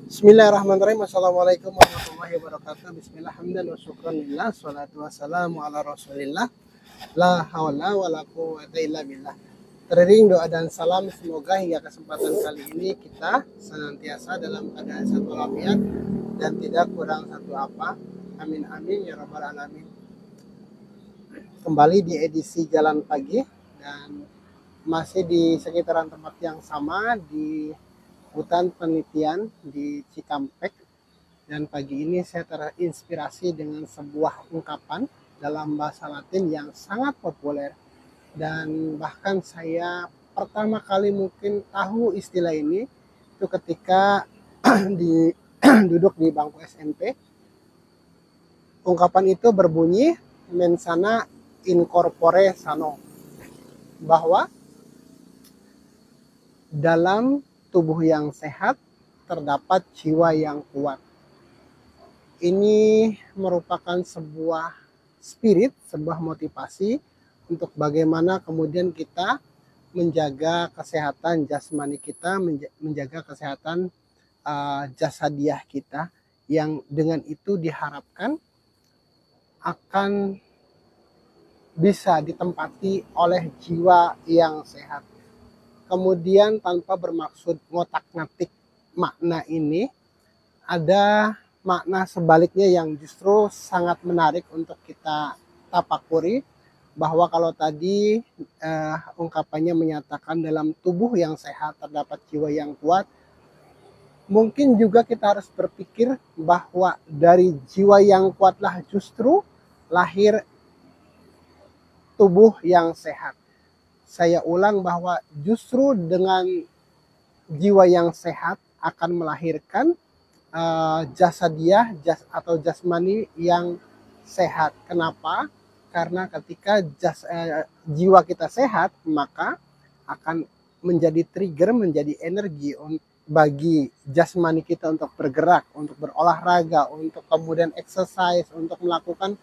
Bismillahirrahmanirrahim. Assalamualaikum warahmatullahi wabarakatuh. Bismillah, hamdan wa syukran lillah, salatu wassalamu ala rasulillah, la hawla wa la quwwata illa billah. Teriring doa dan salam, semoga hingga kesempatan kali ini kita senantiasa dalam keadaan satu walafiat dan tidak kurang satu apa. Amin amin ya rabbal alamin. Kembali di edisi Jalan Pagi dan masih di sekitaran tempat yang sama di hutan penelitian di Cikampek. Dan pagi ini saya terinspirasi dengan sebuah ungkapan dalam bahasa Latin yang sangat populer, dan bahkan saya pertama kali mungkin tahu istilah ini itu ketika di duduk di bangku SMP. Ungkapan itu berbunyi mensana in corpore sano, bahwa dalam tubuh yang sehat terdapat jiwa yang kuat. Ini merupakan sebuah spirit, sebuah motivasi untuk bagaimana kemudian kita menjaga kesehatan jasmani kita, menjaga kesehatan jasadiah kita, yang dengan itu diharapkan akan bisa ditempati oleh jiwa yang sehat. Kemudian tanpa bermaksud ngotak-ngatik makna ini, ada makna sebaliknya yang justru sangat menarik untuk kita tapakuri, bahwa kalau tadi ungkapannya menyatakan dalam tubuh yang sehat terdapat jiwa yang kuat, mungkin juga kita harus berpikir bahwa dari jiwa yang kuatlah justru lahir tubuh yang sehat. Saya ulang bahwa justru dengan jiwa yang sehat akan melahirkan jasadiah atau jasmani yang sehat. Kenapa? Karena ketika jiwa kita sehat, maka akan menjadi trigger, menjadi energi bagi jasmani kita untuk bergerak, untuk berolahraga, untuk kemudian exercise, untuk melakukan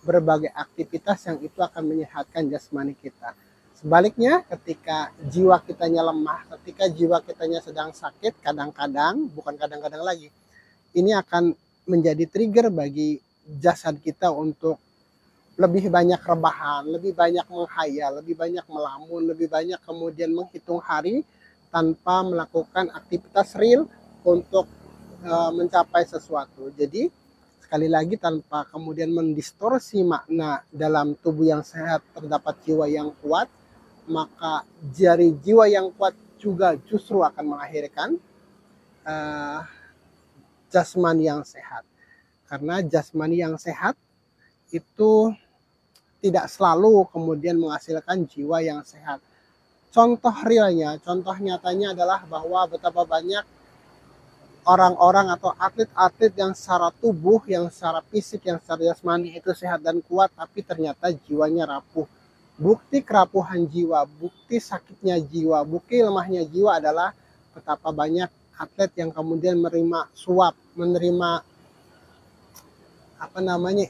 berbagai aktivitas yang itu akan menyehatkan jasmani kita. Sebaliknya, ketika jiwa kitanya lemah, ketika jiwa kitanya sedang sakit, kadang-kadang, bukan kadang-kadang lagi, ini akan menjadi trigger bagi jasad kita untuk lebih banyak rebahan, lebih banyak menghayal, lebih banyak melamun, lebih banyak kemudian menghitung hari tanpa melakukan aktivitas real untuk mencapai sesuatu. Jadi sekali lagi, tanpa kemudian mendistorsi makna dalam tubuh yang sehat terdapat jiwa yang kuat, maka dari jiwa yang kuat juga justru akan melahirkan jasmani yang sehat. Karena jasmani yang sehat itu tidak selalu kemudian menghasilkan jiwa yang sehat. Contoh realnya, contoh nyatanya adalah bahwa betapa banyak orang-orang atau atlet-atlet yang secara tubuh, yang secara fisik, yang secara jasmani itu sehat dan kuat, tapi ternyata jiwanya rapuh. Bukti kerapuhan jiwa, bukti sakitnya jiwa, bukti lemahnya jiwa adalah betapa banyak atlet yang kemudian menerima suap, menerima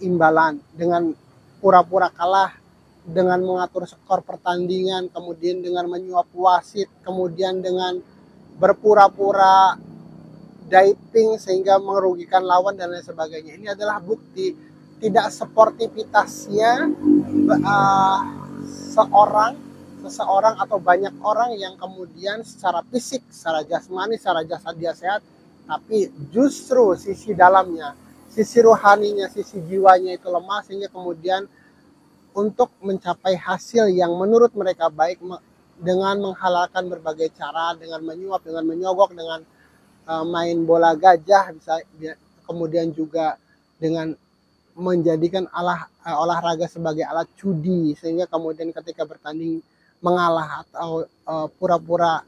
imbalan dengan pura-pura kalah, dengan mengatur skor pertandingan, kemudian dengan menyuap wasit, kemudian dengan berpura-pura diving sehingga merugikan lawan dan lain sebagainya. Ini adalah bukti tidak sportivitasnya seseorang atau banyak orang yang kemudian secara fisik, secara jasmani, secara jasad dia sehat, tapi justru sisi dalamnya, sisi rohaninya, sisi jiwanya itu lemah, sehingga kemudian untuk mencapai hasil yang menurut mereka baik dengan menghalalkan berbagai cara, dengan menyuap, dengan menyogok, dengan main bola gajah, bisa kemudian juga dengan menjadikan olahraga sebagai alat judi, sehingga kemudian ketika bertanding mengalah atau pura-pura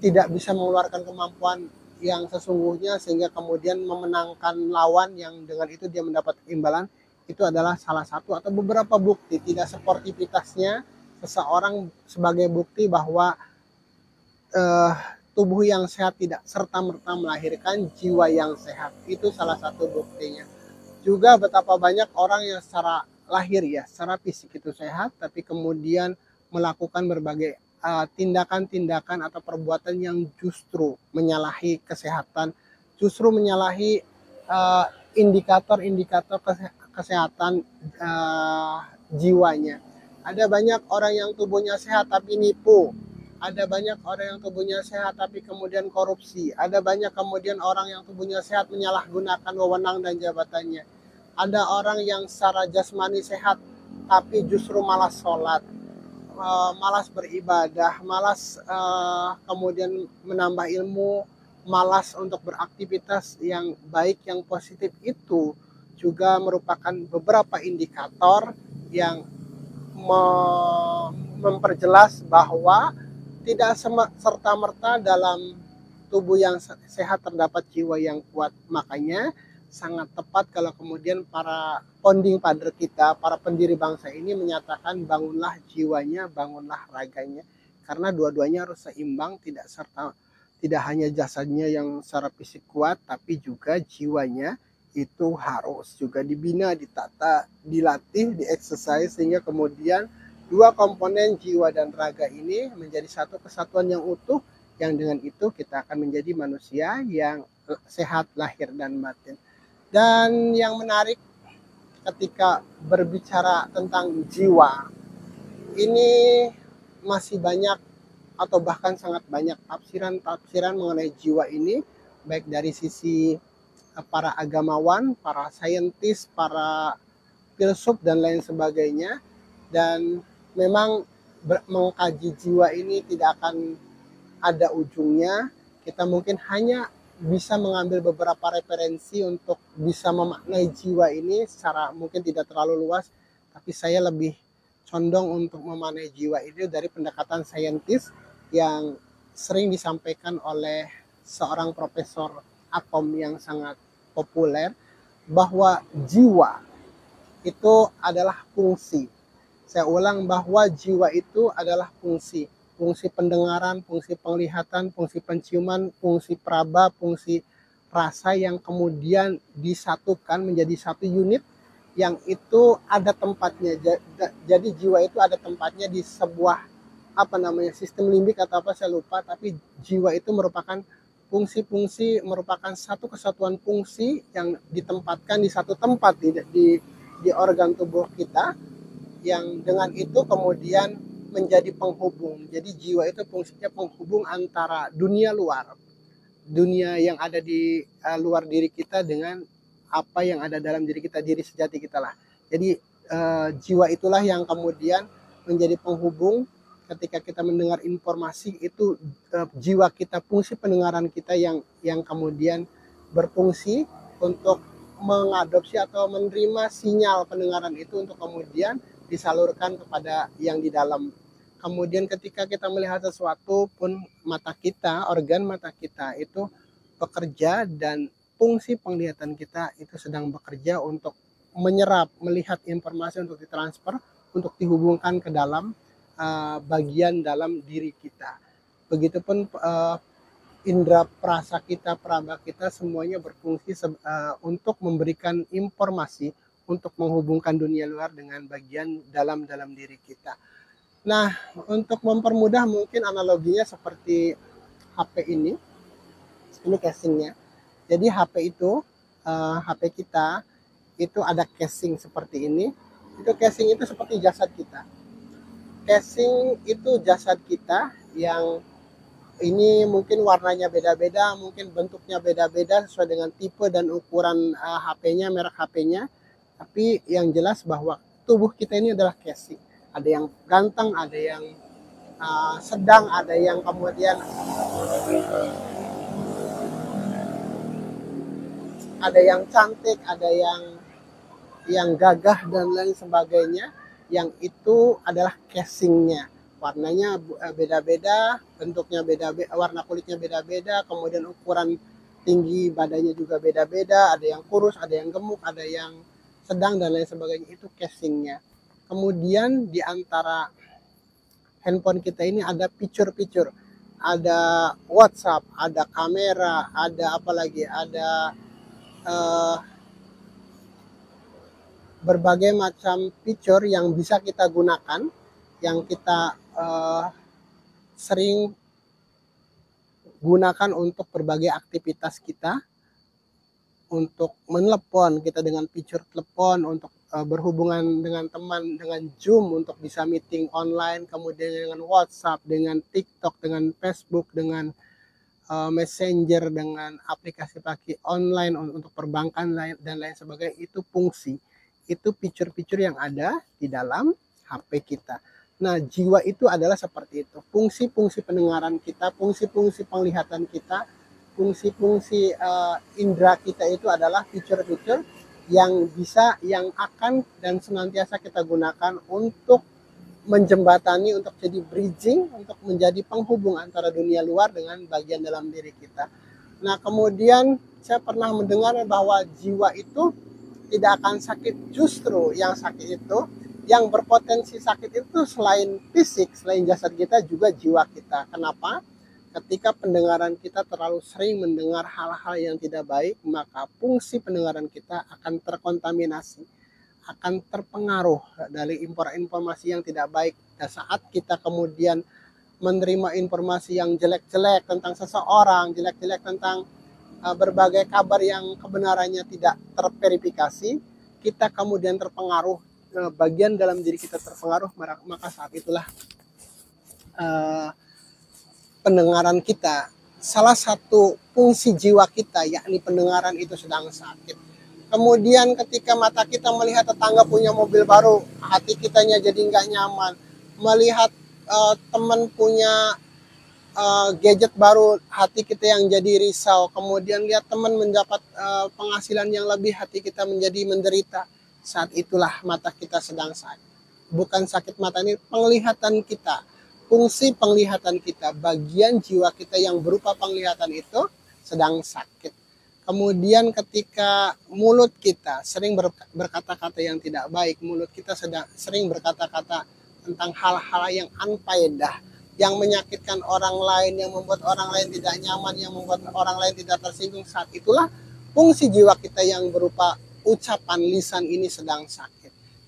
tidak bisa mengeluarkan kemampuan yang sesungguhnya, sehingga kemudian memenangkan lawan yang dengan itu dia mendapat imbalan. Itu adalah salah satu atau beberapa bukti tidak sportivitasnya seseorang sebagai bukti bahwa tubuh yang sehat tidak serta-merta melahirkan jiwa yang sehat. Itu salah satu buktinya. Juga betapa banyak orang yang secara lahir ya, secara fisik itu sehat, tapi kemudian melakukan berbagai tindakan-tindakan atau perbuatan yang justru menyalahi kesehatan justru menyalahi indikator-indikator kesehatan jiwanya. Ada banyak orang yang tubuhnya sehat tapi nipu. Ada banyak orang yang tubuhnya sehat tapi kemudian korupsi. Ada banyak kemudian orang yang tubuhnya sehat menyalahgunakan wewenang dan jabatannya. Ada orang yang secara jasmani sehat tapi justru malas sholat, malas beribadah, malas kemudian menambah ilmu, malas untuk beraktivitas yang baik, yang positif. Itu juga merupakan beberapa indikator yang memperjelas bahwa tidak serta-merta dalam tubuh yang sehat terdapat jiwa yang kuat. Makanya sangat tepat kalau kemudian para founding father kita, para pendiri bangsa ini menyatakan bangunlah jiwanya, bangunlah raganya. Karena dua-duanya harus seimbang, tidak hanya jasadnya yang secara fisik kuat, tapi juga jiwanya itu harus juga dibina, ditata, dilatih, dieksersis, sehingga kemudian dua komponen jiwa dan raga ini menjadi satu kesatuan yang utuh, yang dengan itu kita akan menjadi manusia yang sehat lahir dan batin. Dan yang menarik ketika berbicara tentang jiwa, ini masih banyak atau bahkan sangat banyak tafsiran mengenai jiwa ini, baik dari sisi para agamawan, para saintis, para filsuf dan lain sebagainya. Dan memang mengkaji jiwa ini tidak akan ada ujungnya. Kita mungkin hanya bisa mengambil beberapa referensi untuk bisa memaknai jiwa ini secara mungkin tidak terlalu luas, tapi saya lebih condong untuk memaknai jiwa ini dari pendekatan saintis yang sering disampaikan oleh seorang profesor atom yang sangat populer, bahwa jiwa itu adalah fungsi. Saya ulang, bahwa jiwa itu adalah fungsi. Fungsi pendengaran, fungsi penglihatan, fungsi penciuman, fungsi praba, fungsi rasa yang kemudian disatukan menjadi satu unit yang itu ada tempatnya. Jadi jiwa itu ada tempatnya di sebuah sistem limbik atau apa saya lupa, tapi jiwa itu merupakan fungsi-fungsi, merupakan satu kesatuan fungsi yang ditempatkan di satu tempat di organ tubuh kita, yang dengan itu kemudian menjadi penghubung. Jadi jiwa itu fungsinya penghubung antara dunia luar, dunia yang ada di luar diri kita, dengan apa yang ada dalam diri kita, diri sejati kita lah. Jadi jiwa itulah yang kemudian menjadi penghubung. Ketika kita mendengar informasi itu, jiwa kita, fungsi pendengaran kita yang kemudian berfungsi untuk mengadopsi atau menerima sinyal pendengaran itu untuk kemudian disalurkan kepada yang di dalam. Kemudian ketika kita melihat sesuatu pun, mata kita, organ mata kita itu bekerja, dan fungsi penglihatan kita itu sedang bekerja untuk menyerap, melihat informasi untuk ditransfer, untuk dihubungkan ke dalam bagian dalam diri kita. Begitupun indera perasa kita, peraba kita, semuanya berfungsi untuk memberikan informasi, untuk menghubungkan dunia luar dengan bagian dalam diri kita. Nah, untuk mempermudah mungkin analoginya seperti HP ini casingnya. Jadi HP itu, HP kita itu ada casing seperti ini. Itu casing itu seperti jasad kita. Casing itu jasad kita yang ini mungkin warnanya beda-beda, mungkin bentuknya beda-beda sesuai dengan tipe dan ukuran HP-nya, merek HP-nya. Tapi yang jelas bahwa tubuh kita ini adalah casing. Ada yang ganteng, ada yang sedang, ada yang kemudian ada yang cantik, ada yang gagah dan lain sebagainya. Yang itu adalah casingnya. Warnanya beda-beda, bentuknya beda-beda, warna kulitnya beda-beda, kemudian ukuran tinggi badannya juga beda-beda, ada yang kurus, ada yang gemuk, ada yang sedang dan lain sebagainya. Itu casingnya. Kemudian di antara handphone kita ini ada fitur-fitur, ada WhatsApp, ada kamera, ada apa lagi, ada berbagai macam fitur yang bisa kita gunakan, yang kita sering gunakan untuk berbagai aktivitas kita. untuk menelepon, kita dengan fitur telepon, untuk berhubungan dengan teman dengan Zoom, untuk bisa meeting online, kemudian dengan WhatsApp, dengan TikTok, dengan Facebook, dengan Messenger, dengan aplikasi online untuk perbankan dan lain sebagainya. Itu fungsi, itu fitur-fitur yang ada di dalam HP kita. Nah, jiwa itu adalah seperti itu. Fungsi-fungsi pendengaran kita, fungsi-fungsi penglihatan kita, fungsi-fungsi indera kita itu adalah fitur-fitur yang akan dan senantiasa kita gunakan untuk menjembatani, untuk jadi bridging, untuk menjadi penghubung antara dunia luar dengan bagian dalam diri kita. Nah, kemudian saya pernah mendengar bahwa jiwa itu tidak akan sakit. Justru yang sakit itu, yang berpotensi sakit itu selain fisik, selain jasad kita, juga jiwa kita. Kenapa? Ketika pendengaran kita terlalu sering mendengar hal-hal yang tidak baik, maka fungsi pendengaran kita akan terkontaminasi, akan terpengaruh dari informasi yang tidak baik. Dan saat kita kemudian menerima informasi yang jelek-jelek tentang seseorang, jelek-jelek tentang berbagai kabar yang kebenarannya tidak terverifikasi, kita kemudian terpengaruh, bagian dalam diri kita terpengaruh, maka saat itulah pendengaran kita, salah satu fungsi jiwa kita, yakni pendengaran itu sedang sakit. Kemudian ketika mata kita melihat tetangga punya mobil baru, hati kitanya jadi nggak nyaman. Melihat teman punya gadget baru, hati kita yang jadi risau. Kemudian lihat teman mendapat penghasilan yang lebih, hati kita menjadi menderita. Saat itulah mata kita sedang sakit. Bukan sakit mata, ini penglihatan kita. Fungsi penglihatan kita, bagian jiwa kita yang berupa penglihatan itu sedang sakit. Kemudian ketika mulut kita sering berkata-kata yang tidak baik, mulut kita sering berkata-kata tentang hal-hal yang unfaedah, yang menyakitkan orang lain, yang membuat orang lain tidak nyaman, yang membuat orang lain tidak tersinggung, saat itulah fungsi jiwa kita yang berupa ucapan lisan ini sedang sakit.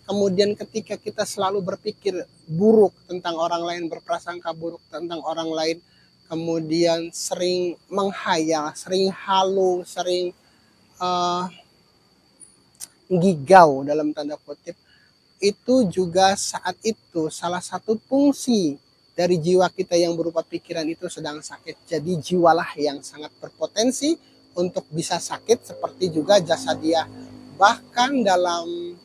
Kemudian ketika kita selalu berpikir buruk tentang orang lain, berprasangka buruk tentang orang lain, kemudian sering menghayal, sering halu, sering gigau dalam tanda kutip, itu juga saat itu salah satu fungsi dari jiwa kita yang berupa pikiran itu sedang sakit. Jadi jiwalah yang sangat berpotensi untuk bisa sakit, seperti juga jasadiah. Bahkan dalam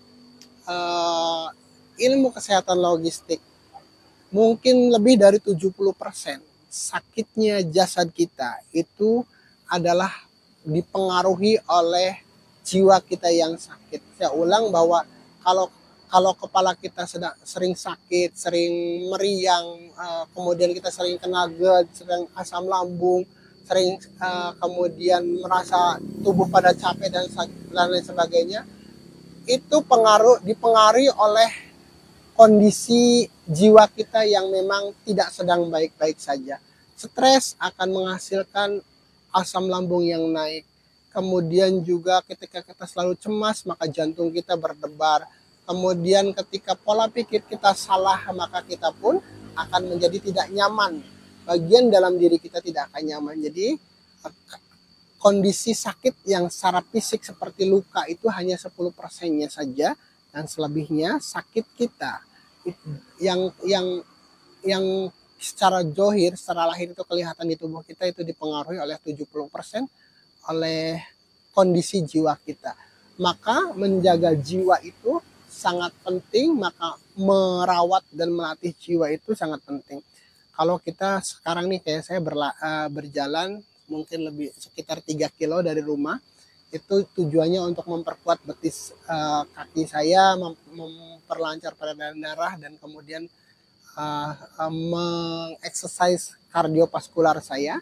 ilmu kesehatan logistik, mungkin lebih dari 70% sakitnya jasad kita itu adalah dipengaruhi oleh jiwa kita yang sakit. Saya ulang bahwa kalau kepala kita sering sakit, sering meriang, kemudian kita sering kena GERD, sering asam lambung, sering kemudian merasa tubuh pada capek dan lain sebagainya, itu dipengaruhi oleh kondisi jiwa kita yang memang tidak sedang baik-baik saja. Stres akan menghasilkan asam lambung yang naik. Kemudian juga ketika kita selalu cemas, maka jantung kita berdebar. Kemudian ketika pola pikir kita salah, maka kita pun akan menjadi tidak nyaman. Bagian dalam diri kita tidak akan nyaman. Jadi kondisi sakit yang secara fisik seperti luka itu hanya 10%-nya saja, dan selebihnya sakit kita yang secara johir, secara lahir itu kelihatan di tubuh kita, itu dipengaruhi oleh 70% oleh kondisi jiwa kita. Maka menjaga jiwa itu sangat penting, maka merawat dan melatih jiwa itu sangat penting. Kalau kita sekarang nih, kayak saya berjalan mungkin lebih sekitar 3 kilo dari rumah, itu tujuannya untuk memperkuat betis kaki saya, memperlancar peredaran darah, dan kemudian mengeksersis kardiovaskular saya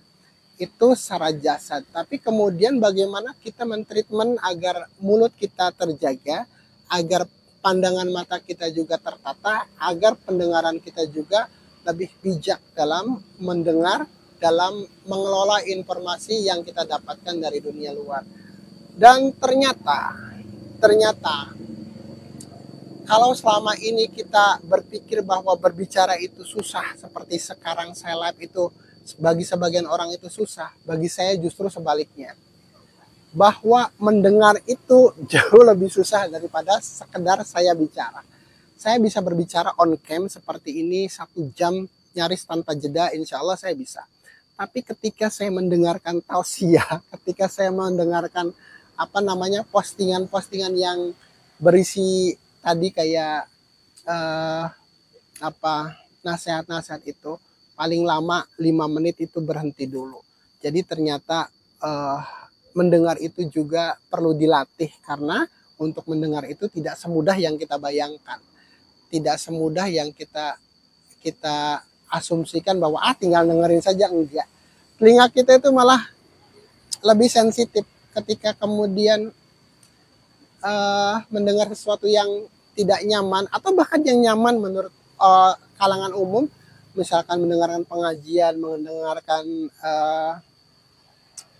itu secara jasad. Tapi kemudian bagaimana kita mentreatment agar mulut kita terjaga, agar pandangan mata kita juga tertata, agar pendengaran kita juga lebih bijak dalam mendengar, dalam mengelola informasi yang kita dapatkan dari dunia luar. Dan ternyata kalau selama ini kita berpikir bahwa berbicara itu susah, seperti sekarang saya live itu bagi sebagian orang itu susah, bagi saya justru sebaliknya. bahwa mendengar itu jauh lebih susah daripada sekedar saya bicara. Saya bisa berbicara on cam seperti ini 1 jam nyaris tanpa jeda, insya Allah saya bisa. Tapi ketika saya mendengarkan tausiah, ketika saya mendengarkan postingan-postingan yang berisi tadi kayak eh, nasihat-nasihat itu, paling lama 5 menit itu berhenti dulu. Jadi ternyata mendengar itu juga perlu dilatih, karena untuk mendengar itu tidak semudah yang kita bayangkan, tidak semudah yang kita kita asumsikan bahwa tinggal dengerin saja. Enggak, telinga kita itu malah lebih sensitif ketika kemudian mendengar sesuatu yang tidak nyaman atau bahkan yang nyaman menurut kalangan umum, misalkan mendengarkan pengajian, mendengarkan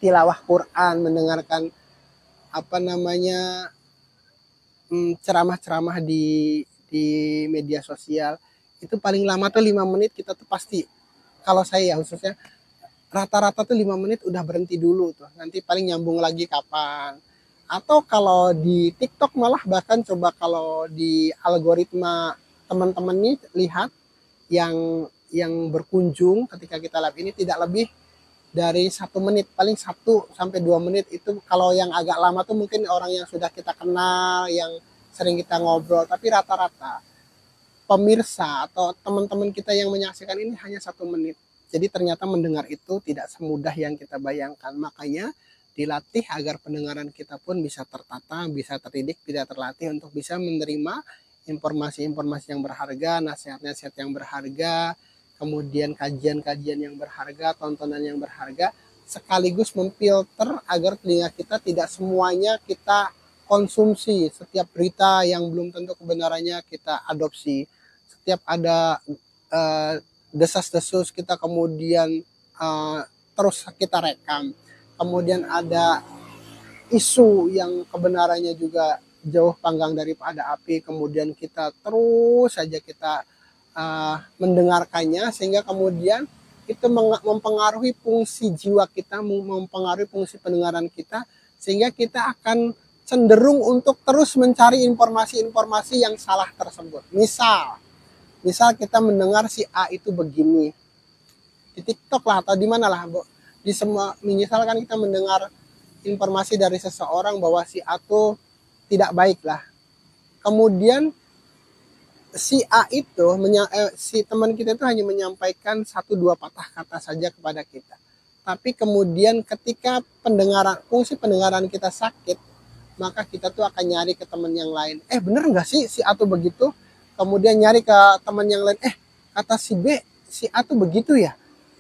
tilawah Quran, mendengarkan ceramah-ceramah di media sosial. Itu paling lama tuh 5 menit kita tuh pasti, kalau saya ya khususnya, rata-rata tuh 5 menit udah berhenti dulu tuh. Nanti paling nyambung lagi kapan. Atau kalau di TikTok malah bahkan coba kalau di algoritma teman-teman nih lihat yang berkunjung ketika kita live ini tidak lebih dari 1 menit, paling 1 sampai 2 menit. Itu kalau yang agak lama tuh mungkin orang yang sudah kita kenal, yang sering kita ngobrol. Tapi rata-rata pemirsa atau teman-teman kita yang menyaksikan ini hanya 1 menit. Jadi ternyata mendengar itu tidak semudah yang kita bayangkan. Makanya dilatih agar pendengaran kita pun bisa tertata, bisa terdidik, tidak terlatih untuk bisa menerima informasi-informasi yang berharga, nasihat-nasihat yang berharga, kemudian kajian-kajian yang berharga, tontonan yang berharga, sekaligus memfilter agar telinga kita tidak semuanya kita konsumsi. Setiap berita yang belum tentu kebenarannya kita adopsi. Setiap ada desas-desus kita kemudian terus kita rekam. Kemudian ada isu yang kebenarannya juga jauh panggang daripada api, kemudian kita terus saja kita mendengarkannya, sehingga kemudian itu mempengaruhi fungsi jiwa kita, mempengaruhi fungsi pendengaran kita, sehingga kita akan cenderung untuk terus mencari informasi-informasi yang salah tersebut. Misal kita mendengar si A itu begini di TikTok lah atau di mana lah, di semua, misalkan kita mendengar informasi dari seseorang bahwa si A itu tidak baik lah. Kemudian si A itu si teman kita itu hanya menyampaikan 1-2 patah kata saja kepada kita. Tapi kemudian ketika fungsi pendengaran kita sakit, maka kita tuh akan nyari ke teman yang lain. Bener nggak sih si A tuh begitu? Kemudian nyari ke teman yang lain. Kata si B, si A tuh begitu ya.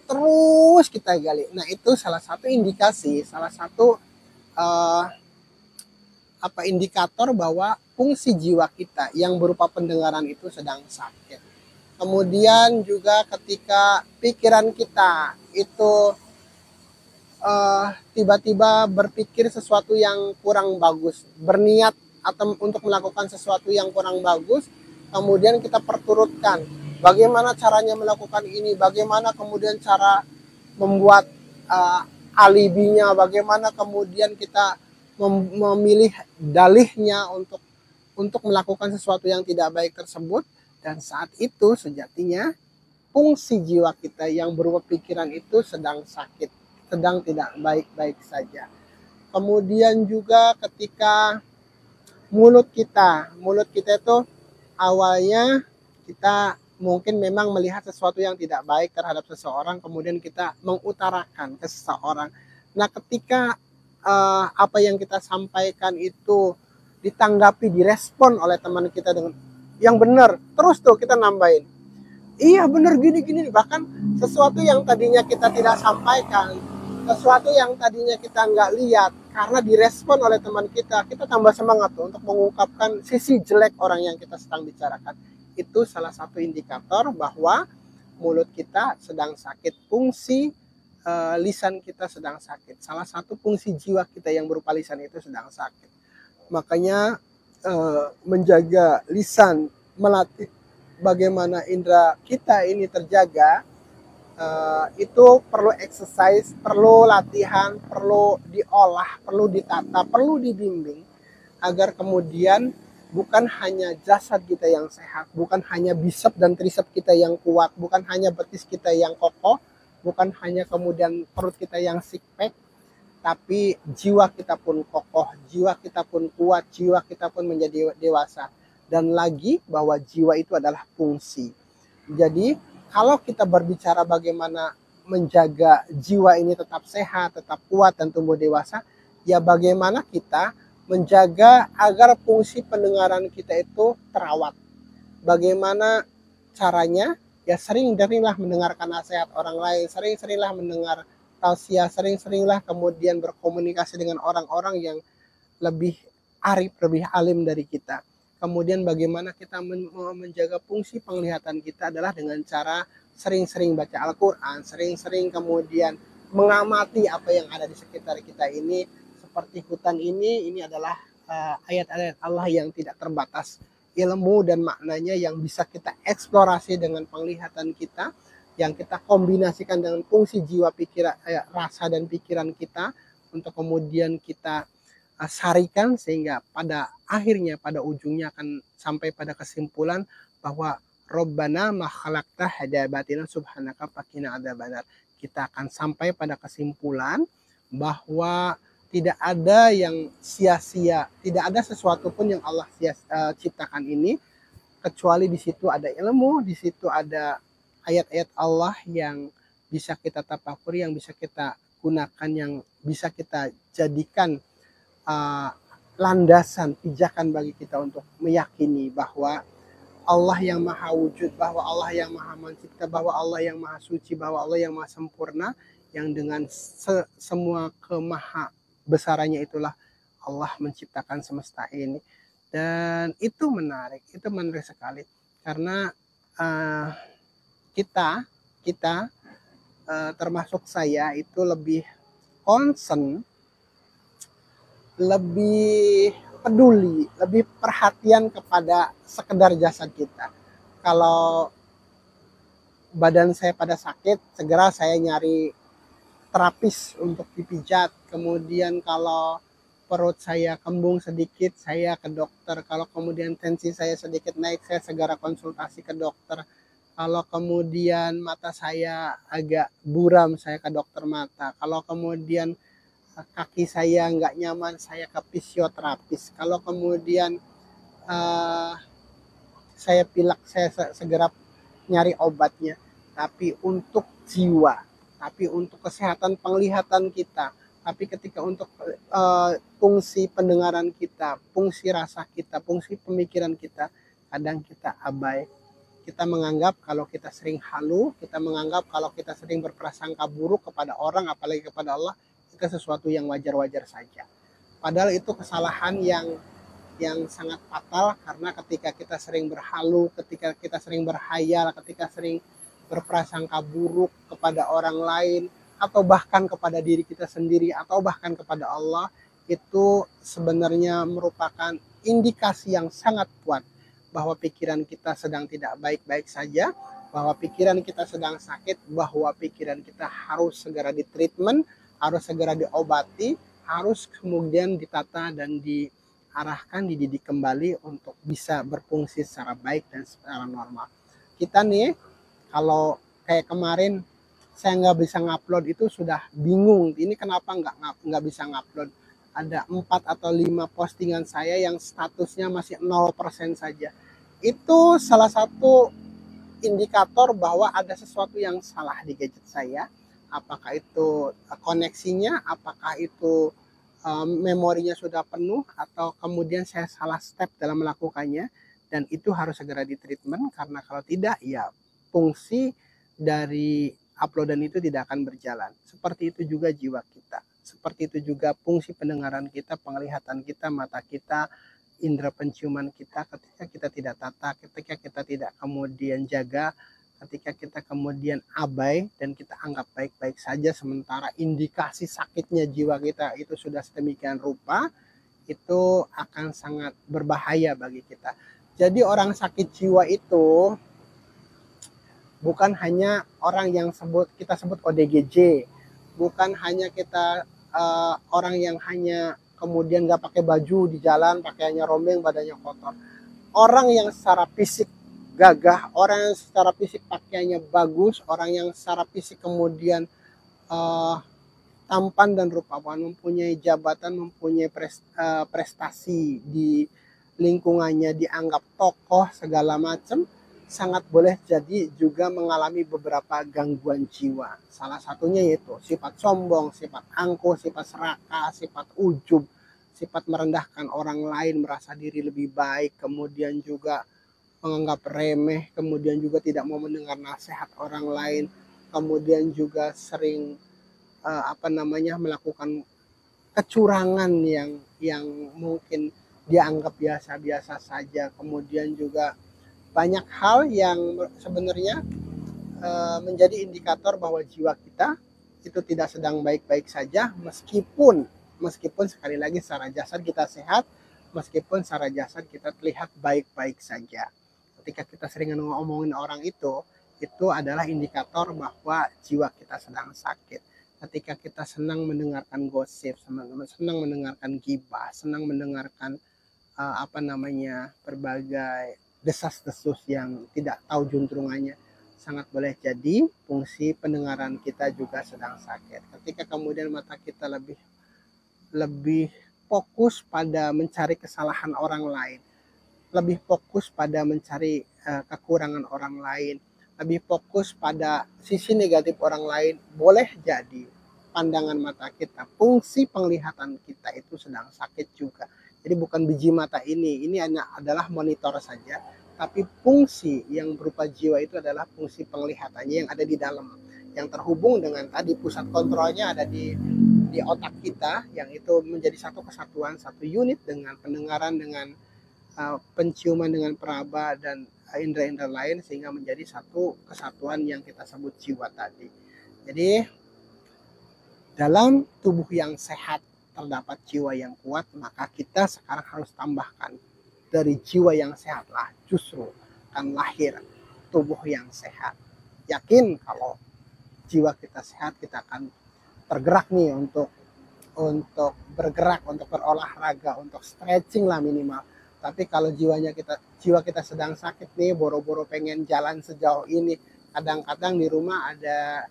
Terus kita gali. Nah itu salah satu indikasi, salah satu indikator bahwa fungsi jiwa kita yang berupa pendengaran itu sedang sakit. Kemudian juga ketika pikiran kita itu tiba-tiba berpikir sesuatu yang kurang bagus, berniat atau untuk melakukan sesuatu yang kurang bagus, kemudian kita perturutkan bagaimana caranya melakukan ini, bagaimana kemudian cara membuat alibinya, bagaimana kemudian kita memilih dalihnya untuk melakukan sesuatu yang tidak baik tersebut. Dan saat itu sejatinya fungsi jiwa kita yang berupa pikiran itu sedang sakit, sedang tidak baik-baik saja. Kemudian juga ketika mulut kita itu awalnya kita mungkin memang melihat sesuatu yang tidak baik terhadap seseorang, kemudian kita mengutarakan ke seseorang. Nah ketika apa yang kita sampaikan itu ditanggapi, direspon oleh teman kita dengan yang benar, terus tuh kita nambahin, iya benar gini-gini. Bahkan sesuatu yang tadinya kita tidak sampaikan, sesuatu yang tadinya kita nggak lihat, karena direspon oleh teman kita tambah semangat tuh untuk mengungkapkan sisi jelek orang yang kita sedang bicarakan. Itu salah satu indikator bahwa mulut kita sedang sakit, fungsi lisan kita sedang sakit. Salah satu fungsi jiwa kita yang berupa lisan itu sedang sakit. Makanya menjaga lisan, melatih bagaimana indera kita ini terjaga, itu perlu exercise, perlu latihan, perlu diolah, perlu ditata, perlu dibimbing agar kemudian bukan hanya jasad kita yang sehat, bukan hanya bicep dan tricep kita yang kuat, bukan hanya betis kita yang kokoh, bukan hanya kemudian perut kita yang six pack, tapi jiwa kita pun kokoh, jiwa kita pun kuat, jiwa kita pun menjadi dewasa. Dan lagi bahwa jiwa itu adalah fungsi. Jadi kalau kita berbicara bagaimana menjaga jiwa ini tetap sehat, tetap kuat dan tumbuh dewasa, ya bagaimana kita menjaga agar fungsi pendengaran kita itu terawat. Bagaimana caranya? Ya sering-seringlah mendengarkan nasihat orang lain, sering-seringlah mendengar tausiah, sering-seringlah kemudian berkomunikasi dengan orang-orang yang lebih arif, lebih alim dari kita. Kemudian bagaimana kita menjaga fungsi penglihatan kita adalah dengan cara sering-sering baca Al-Quran, sering-sering kemudian mengamati apa yang ada di sekitar kita ini. Seperti hutan ini adalah ayat-ayat Allah yang tidak terbatas, ilmu dan maknanya yang bisa kita eksplorasi dengan penglihatan kita, yang kita kombinasikan dengan fungsi jiwa, pikiran, rasa dan pikiran kita untuk kemudian kita sarikan sehingga pada akhirnya, pada ujungnya akan sampai pada kesimpulan bahwa Rabbana ma khalaqta hadza batilan subhanaka faqina adzabannar. Kita akan sampai pada kesimpulan bahwa tidak ada yang sia-sia, tidak ada sesuatu pun yang Allah ciptakan ini kecuali di situ ada ilmu, di situ ada ayat-ayat Allah yang bisa kita tafakuri, yang bisa kita gunakan, yang bisa kita jadikan landasan pijakan bagi kita untuk meyakini bahwa Allah yang maha wujud, bahwa Allah yang maha mencipta, bahwa Allah yang maha suci, bahwa Allah yang maha sempurna, yang dengan semua kemaha besarannya itulah Allah menciptakan semesta ini. Dan itu menarik sekali karena kita termasuk saya itu lebih concern, lebih peduli, lebih perhatian kepada sekedar jasad kita. Kalau badan saya pada sakit, segera saya nyari terapis untuk dipijat. Kemudian kalau perut saya kembung sedikit, saya ke dokter. Kalau kemudian tensi saya sedikit naik, saya segera konsultasi ke dokter. Kalau kemudian mata saya agak buram, saya ke dokter mata. Kalau kemudian kaki saya nggak nyaman, saya ke fisioterapis. Kalau kemudian saya pilek, saya segera nyari obatnya. Tapi untuk jiwa, tapi untuk kesehatan penglihatan kita, tapi ketika untuk fungsi pendengaran kita, fungsi rasa kita, fungsi pemikiran kita, kadang kita abai. Kita menganggap kalau kita sering halu, kita menganggap kalau kita sering berprasangka buruk kepada orang, apalagi kepada Allah, itu sesuatu yang wajar-wajar saja. Padahal itu kesalahan yang sangat fatal, karena ketika kita sering berhalu, ketika kita sering berhayal, ketika sering berprasangka buruk kepada orang lain, atau bahkan kepada diri kita sendiri, atau bahkan kepada Allah, itu sebenarnya merupakan indikasi yang sangat kuat bahwa pikiran kita sedang tidak baik-baik saja, bahwa pikiran kita sedang sakit, bahwa pikiran kita harus segera ditreatment, harus segera diobati, harus kemudian ditata dan diarahkan, dididik kembali untuk bisa berfungsi secara baik dan secara normal. Kita nih, kalau kayak kemarin saya nggak bisa ngupload itu sudah bingung. Ini kenapa nggak bisa ngupload? Ada 4 atau 5 postingan saya yang statusnya masih 0% saja. Itu salah satu indikator bahwa ada sesuatu yang salah di gadget saya. Apakah itu koneksinya, apakah itu memorinya sudah penuh, atau kemudian saya salah step dalam melakukannya, dan itu harus segera ditreatment, karena kalau tidak ya fungsi dari uploadan itu tidak akan berjalan. Seperti itu juga jiwa kita, seperti itu juga fungsi pendengaran kita, penglihatan kita, mata kita, indera penciuman kita. Ketika kita tidak tata, ketika kita tidak kemudian jaga, ketika kita kemudian abai dan kita anggap baik-baik saja, sementara indikasi sakitnya jiwa kita itu sudah sedemikian rupa, itu akan sangat berbahaya bagi kita. Jadi orang sakit jiwa itu bukan hanya orang yang kita sebut ODGJ, bukan hanya kita orang yang hanya kemudian nggak pakai baju di jalan, pakaiannya rombeng, badannya kotor. Orang yang secara fisik gagah, orang yang secara fisik pakaiannya bagus, orang yang secara fisik kemudian uh, tampan dan rupawan, mempunyai jabatan, mempunyai prestasi di lingkungannya, dianggap tokoh segala macam, sangat boleh jadi juga mengalami beberapa gangguan jiwa. Salah satunya yaitu sifat sombong, sifat angkuh, sifat serakah, sifat ujub, sifat merendahkan orang lain, merasa diri lebih baik, kemudian juga menganggap remeh, kemudian juga tidak mau mendengar nasihat orang lain, kemudian juga sering melakukan kecurangan yang mungkin dianggap biasa-biasa saja. Kemudian juga banyak hal yang sebenarnya menjadi indikator bahwa jiwa kita itu tidak sedang baik-baik saja, meskipun sekali lagi secara jasad kita sehat, meskipun secara jasad kita terlihat baik-baik saja. Ketika kita sering ngomongin orang itu adalah indikator bahwa jiwa kita sedang sakit. Ketika kita senang mendengarkan gosip, senang mendengarkan gibah, senang mendengarkan berbagai desas-desus yang tidak tahu juntrungannya, sangat boleh jadi fungsi pendengaran kita juga sedang sakit. Ketika kemudian mata kita lebih lebih fokus pada mencari kesalahan orang lain, lebih fokus pada mencari kekurangan orang lain, lebih fokus pada sisi negatif orang lain, boleh jadi pandangan mata kita, fungsi penglihatan kita itu sedang sakit juga. Jadi bukan biji mata ini adalah monitor saja, tapi fungsi yang berupa jiwa itu adalah fungsi penglihatannya yang ada di dalam, yang terhubung dengan tadi pusat kontrolnya ada di otak kita, yang itu menjadi satu kesatuan, satu unit dengan pendengaran, dengan penciuman, dengan peraba dan indera-indera lain, sehingga menjadi satu kesatuan yang kita sebut jiwa tadi. Jadi dalam tubuh yang sehat terdapat jiwa yang kuat, maka kita sekarang harus tambahkan dari jiwa yang sehatlah justru akan lahir tubuh yang sehat. Yakin kalau jiwa kita sehat, kita akan tergerak nih untuk bergerak, untuk berolahraga, untuk stretching lah minimal. Tapi kalau jiwa kita sedang sakit nih, boro-boro pengen jalan sejauh ini, kadang-kadang di rumah ada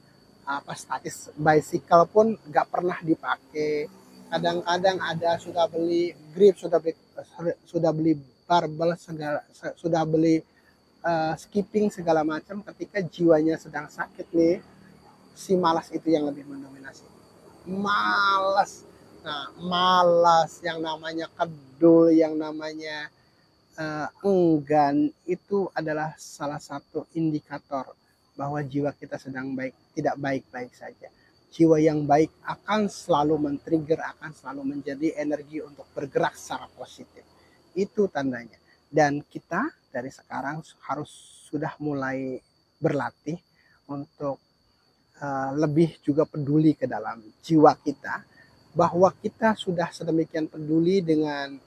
statis bicycle pun nggak pernah dipakai. Kadang-kadang ada sudah beli grip, sudah beli barbel, sudah beli skipping segala macam. Ketika jiwanya sedang sakit nih, si malas itu yang lebih mendominasi. Malas. Nah, malas, yang namanya kedul, yang namanya enggan, itu adalah salah satu indikator bahwa jiwa kita sedang tidak baik-baik saja. Jiwa yang baik akan selalu men-trigger, akan selalu menjadi energi untuk bergerak secara positif. Itu tandanya. Dan kita dari sekarang harus sudah mulai berlatih untuk lebih juga peduli ke dalam jiwa kita, bahwa kita sudah sedemikian peduli dengan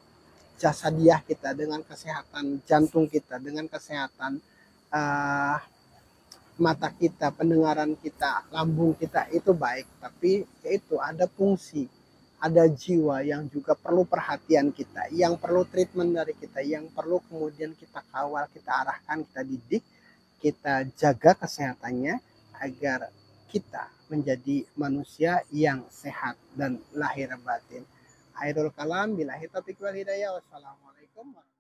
jasadiah kita, dengan kesehatan jantung kita, dengan kesehatan mata kita, pendengaran kita, lambung kita itu baik, tapi itu ada fungsi, ada jiwa yang juga perlu perhatian kita, yang perlu treatment dari kita, yang perlu kemudian kita kawal, kita arahkan, kita didik, kita jaga kesehatannya agar kita menjadi manusia yang sehat dan lahir batin. Akhirul kalam, billahi taufiq wal hidayah. Wassalamualaikum warahmatullahi wabarakatuh.